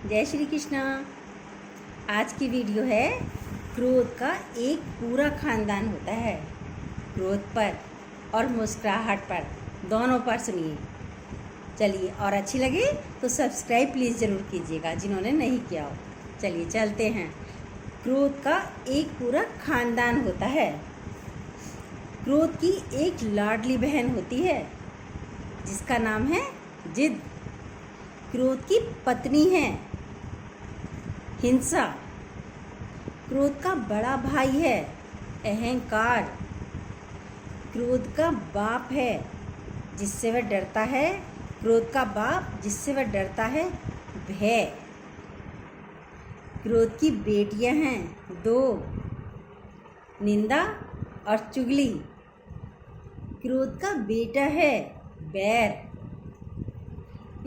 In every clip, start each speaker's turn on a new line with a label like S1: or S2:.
S1: जय श्री कृष्णा। आज की वीडियो है क्रोध का एक पूरा खानदान होता है। क्रोध पर और मुस्कुराहट पर, दोनों पर सुनिए। चलिए, और अच्छी लगे तो सब्सक्राइब प्लीज़ ज़रूर कीजिएगा जिन्होंने नहीं किया हो। चलिए चलते हैं। क्रोध का एक पूरा खानदान होता है। क्रोध की एक लाडली बहन होती है जिसका नाम है जिद। क्रोध की पत्नी है हिंसा। क्रोध का बड़ा भाई है अहंकार। क्रोध का बाप है जिससे वह डरता है। क्रोध का बाप जिससे वह डरता है भय। क्रोध की बेटियां हैं दो, निंदा और चुगली। क्रोध का बेटा है बैर।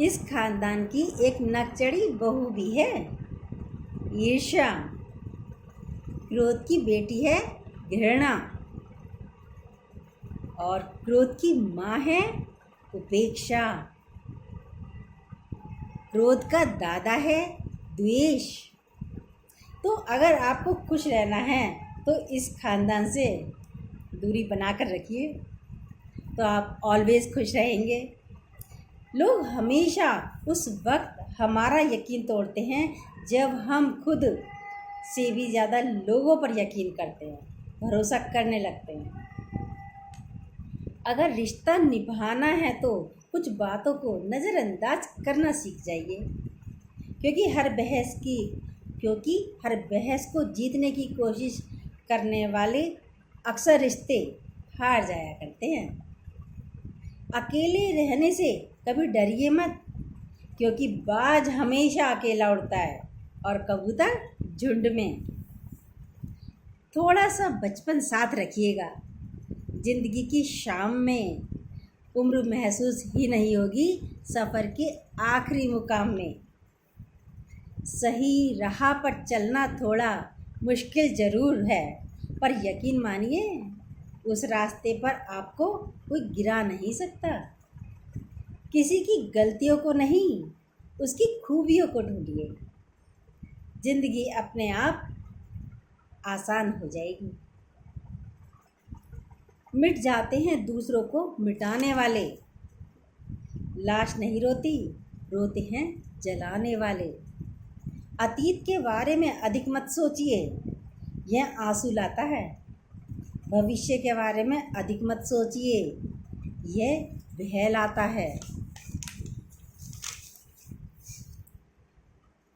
S1: इस खानदान की एक नकचड़ी बहू भी है ईर्ष्या। क्रोध की बेटी है घृणा और क्रोध की माँ है उपेक्षा। क्रोध का दादा है द्वेष। तो अगर आपको खुश रहना है तो इस खानदान से दूरी बनाकर रखिए, तो आप ऑलवेज खुश रहेंगे। लोग हमेशा उस वक्त हमारा यकीन तोड़ते हैं जब हम खुद से भी ज़्यादा लोगों पर यकीन करते हैं, भरोसा करने लगते हैं। अगर रिश्ता निभाना है तो कुछ बातों को नज़रअंदाज करना सीख जाइए, क्योंकि हर बहस को जीतने की कोशिश करने वाले अक्सर रिश्ते हार जाया करते हैं। अकेले रहने से कभी डरिए मत, क्योंकि बाज हमेशा अकेला उड़ता है और कबूतर झुंड में। थोड़ा सा बचपन साथ रखिएगा। जिंदगी की शाम में उम्र महसूस ही नहीं होगी सफ़र के आखिरी मुकाम में। सही राह पर चलना थोड़ा मुश्किल ज़रूर है, पर यकीन मानिए उस रास्ते पर आपको कोई गिरा नहीं सकता। किसी की गलतियों को नहीं, उसकी खूबियों को ढूंढिए। जिंदगी अपने आप आसान हो जाएगी। मिट जाते हैं दूसरों को मिटाने वाले। लाश नहीं रोती, रोते हैं जलाने वाले। अतीत के बारे में अधिक मत सोचिए, यह आंसू लाता है। भविष्य के बारे में अधिक मत सोचिए, यह भय लाता है।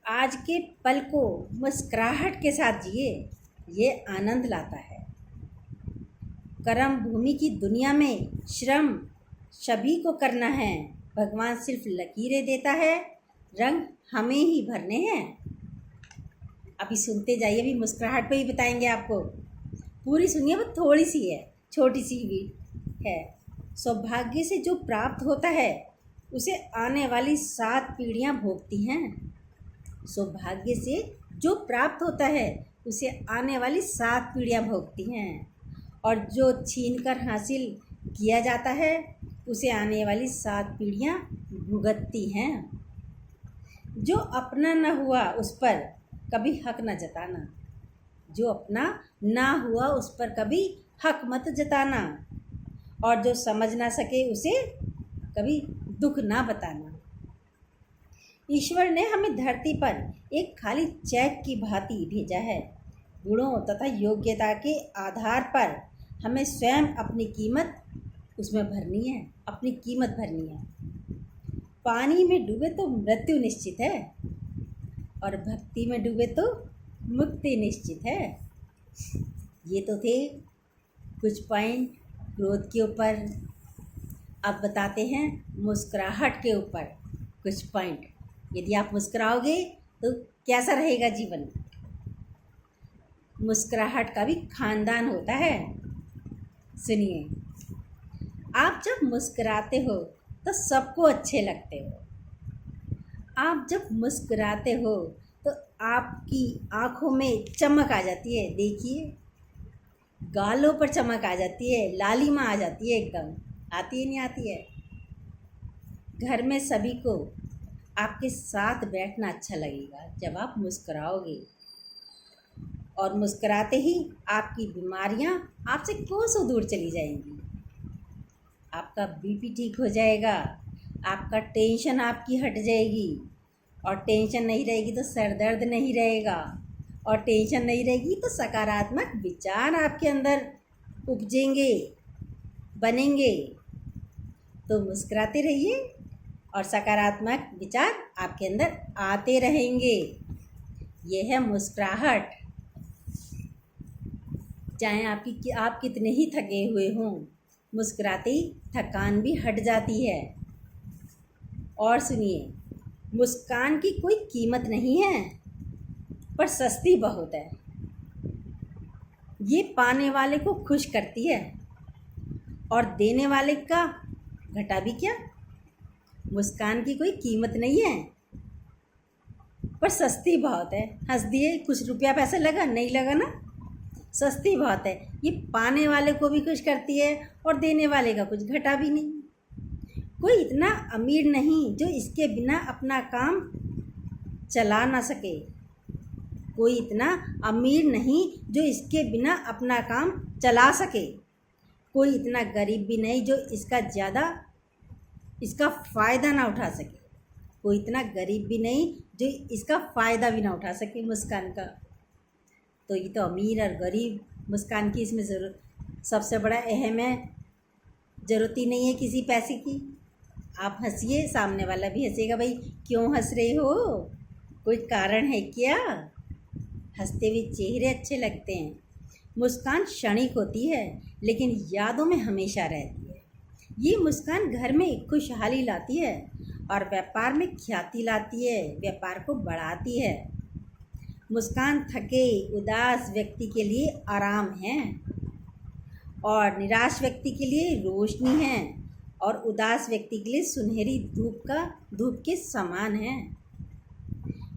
S1: आज के पल को मुस्कुराहट के साथ जिए, ये आनंद लाता है। कर्म भूमि की दुनिया में श्रम सभी को करना है। भगवान सिर्फ लकीरें देता है, रंग हमें ही भरने हैं। अभी सुनते जाइए, अभी मुस्कुराहट पे ही बताएंगे आपको। पूरी सुनिए, वो थोड़ी सी है, छोटी सी भी है। सौभाग्य से जो प्राप्त होता है उसे आने वाली 7 पीढ़ियां भोगती हैं। सौभाग्य से जो प्राप्त होता है उसे आने वाली 7 पीढ़ियां भोगती हैं, और जो छीन कर हासिल किया जाता है उसे आने वाली 7 पीढ़ियां भुगतती हैं। जो अपना न हुआ उस पर कभी हक न जताना। जो अपना ना हुआ उस पर कभी हक मत जताना, और जो समझ ना सके उसे कभी दुख ना बताना। ईश्वर ने हमें धरती पर एक खाली चेक की भांति भेजा है। गुणों तथा योग्यता के आधार पर हमें स्वयं अपनी कीमत उसमें भरनी है, अपनी कीमत भरनी है। पानी में डूबे तो मृत्यु निश्चित है, और भक्ति में डूबे तो मुक्ति निश्चित है। ये तो थे कुछ पॉइंट क्रोध के ऊपर। अब बताते हैं मुस्कुराहट के ऊपर कुछ पॉइंट। यदि आप मुस्कुराओगे तो कैसा रहेगा जीवन। मुस्कुराहट का भी खानदान होता है। सुनिए, आप जब मुस्कुराते हो तो सबको अच्छे लगते हो। आप जब मुस्कुराते हो तो आपकी आँखों में चमक आ जाती है। देखिए, गालों पर चमक आ जाती है, लालिमा आ जाती है, एकदम आती है नहीं आती है। घर में सभी को आपके साथ बैठना अच्छा लगेगा जब आप मुस्कुराओगे। और मुस्कुराते ही आपकी बीमारियां आपसे कोसों दूर चली जाएंगी। आपका बीपी ठीक हो जाएगा, आपका टेंशन आपकी हट जाएगी। और टेंशन नहीं रहेगी तो सर दर्द नहीं रहेगा, और टेंशन नहीं रहेगी तो सकारात्मक विचार आपके अंदर उपजेंगे, बनेंगे। तो मुस्कुराते रहिए और सकारात्मक विचार आपके अंदर आते रहेंगे। यह है मुस्कुराहट। चाहे आप कितने ही थके हुए हों, मुस्कुराते ही थकान भी हट जाती है। और सुनिए, मुस्कान की कोई कीमत नहीं है, पर सस्ती बहुत है। ये पाने वाले को खुश करती है और देने वाले का घटा भी क्या। मुस्कान की कोई कीमत नहीं है, पर सस्ती बहुत है। हंस दिए, कुछ रुपया पैसा लगा नहीं लगा ना, सस्ती बहुत है। ये पाने वाले को भी खुश करती है और देने वाले का कुछ घटा भी नहीं। कोई इतना अमीर नहीं जो इसके बिना अपना काम चला ना सके। कोई इतना अमीर नहीं जो इसके बिना अपना काम चला सके। कोई इतना गरीब भी नहीं जो इसका फ़ायदा ना उठा सके। कोई इतना गरीब भी नहीं जो इसका फ़ायदा भी ना उठा सके मुस्कान का। तो ये तो अमीर और गरीब, मुस्कान की इसमें ज़रूरत सबसे बड़ा अहम है। ज़रूरत ही नहीं है किसी पैसे की। आप हंसिए, सामने वाला भी हंसेगा। भाई क्यों हंस रहे हो, कोई कारण है क्या। हंसते हुए चेहरे अच्छे लगते हैं। मुस्कान क्षणिक होती है लेकिन यादों में हमेशा रहती है। ये मुस्कान घर में खुशहाली लाती है और व्यापार में ख्याति लाती है, व्यापार को बढ़ाती है। मुस्कान थके उदास व्यक्ति के लिए आराम है और निराश व्यक्ति के लिए रोशनी है और उदास व्यक्ति के लिए सुनहरी धूप के समान है।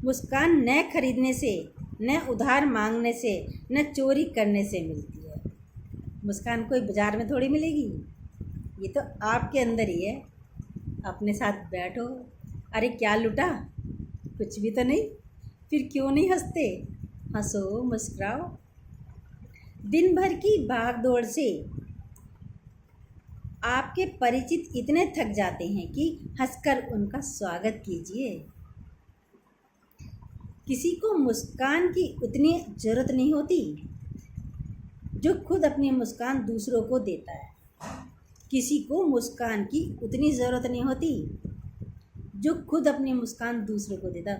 S1: मुस्कान न खरीदने से, न उधार मांगने से, न चोरी करने से मिलती है। मुस्कान कोई बाज़ार में थोड़ी मिलेगी, ये तो आपके अंदर ही है। अपने साथ बैठो, अरे क्या लूटा, कुछ भी तो नहीं, फिर क्यों नहीं हंसते। हंसो, मुस्कुराओ। दिन भर की भाग दौड़ से आपके परिचित इतने थक जाते हैं कि हंसकर उनका स्वागत कीजिए। किसी को मुस्कान की उतनी ज़रूरत नहीं होती जो खुद अपनी मुस्कान दूसरों को देता है। किसी को मुस्कान की उतनी ज़रूरत नहीं होती जो खुद अपनी मुस्कान दूसरों को देता।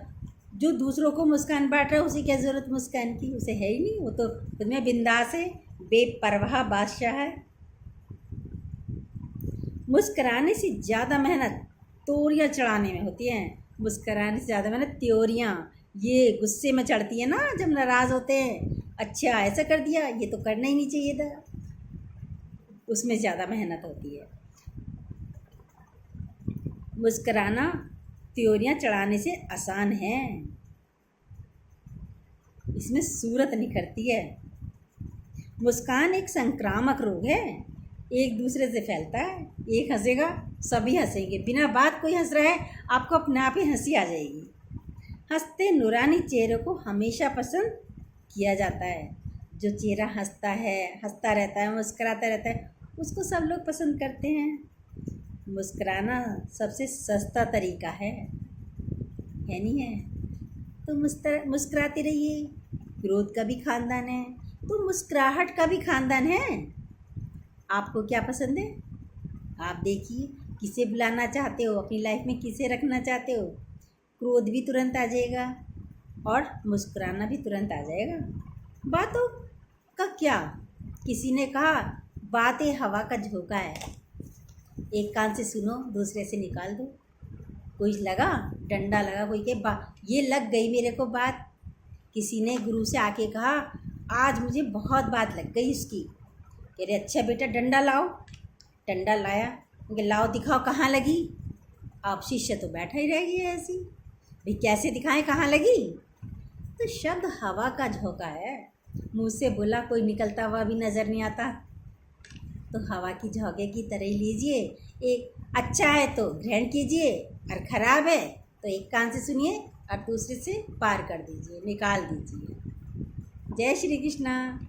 S1: जो दूसरों को मुस्कान बांट रहा है उसे क्या ज़रूरत मुस्कान की, उसे है ही नहीं। वो तो खुद में बिंदास है, बेपरवाह बादशाह है। मुस्कराने से ज़्यादा मेहनत तोरियाँ चढ़ाने में होती हैं। मुस्कराने से ज़्यादा मेहनत त्योरियाँ, ये गुस्से में चढ़ती है ना, जब नाराज़ होते हैं। अच्छा ऐसा कर दिया, ये तो करना ही नहीं चाहिए था, उसमें ज़्यादा मेहनत होती है। मुस्कराना त्योरियाँ चढ़ाने से आसान है, इसमें सूरत निखरती है। मुस्कान एक संक्रामक रोग है, एक दूसरे से फैलता है। एक हंसेगा सभी हंसेंगे, बिना बात कोई हंस रहा है आपको अपने आप ही हंसी आ जाएगी। हंसते नूरानी चेहरों को हमेशा पसंद किया जाता है। जो चेहरा हंसता है, हंसता रहता है, मुस्कुराता रहता है, उसको सब लोग पसंद करते हैं। मुस्कुराना सबसे सस्ता तरीका है नहीं है। तो मुस्कुराते रहिए। क्रोध का भी खानदान है तो मुस्कुराहट का भी खानदान है। आपको क्या पसंद है, आप देखिए। किसे बुलाना चाहते हो अपनी लाइफ में, किसे रखना चाहते हो। क्रोध भी तुरंत आ जाएगा और मुस्कुराना भी तुरंत आ जाएगा। बातों का क्या, किसी ने कहा बातें हवा का झोंका है। एक कान से सुनो, दूसरे से निकाल दो। कोई लगा डंडा लगा, कोई के ये लग गई मेरे को बात। किसी ने गुरु से आके कहा आज मुझे बहुत बात लग गई इसकी। कह रहे अच्छा बेटा डंडा लाओ। डंडा लाया, लाओ दिखाओ कहाँ लगी। आप शिष्य तो बैठा ही रह गया ऐसी, भाई कैसे दिखाएं कहाँ लगी। तो शब्द हवा का झोंका है। मुँह से बोला कोई निकलता हुआ भी नज़र नहीं आता, तो हवा की झोंके की तरह लीजिए। एक अच्छा है तो ग्रहण कीजिए और ख़राब है तो एक कान से सुनिए और दूसरे से पार कर दीजिए, निकाल दीजिए। जय श्री कृष्णा।